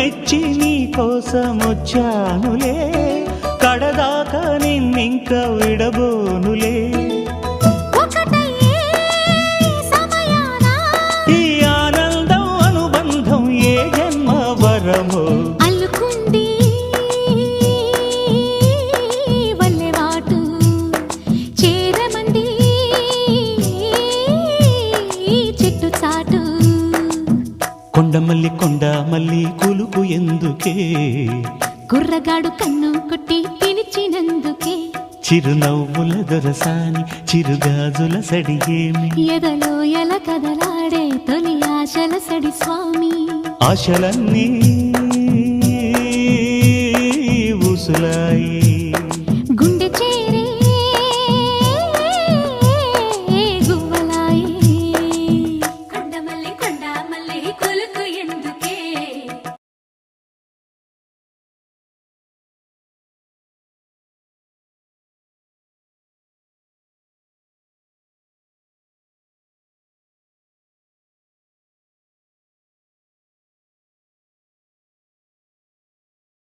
మెచ్చి నీ కోసం వచ్చానులే, కడదాకా నిన్నింక విడబోనులే. ఈ ఆనందం అనుబంధం ఏ జన్మ వరమో అల్లుకుంది వల్లెవాటు చేరమంది చెట్టు చాటు. కొండమల్లి కొండమల్లి కులుకు ఎందుకే, కుర్రగాడు కన్ను కొట్టి పిలిచినందుకే. చిరునవ్వుల దొరసాని చిరుగాజుల సడిగేమి, ఎదలో ఎల కదలాడే తొలి ఆశల సడి స్వామి. ఆశలన్నీ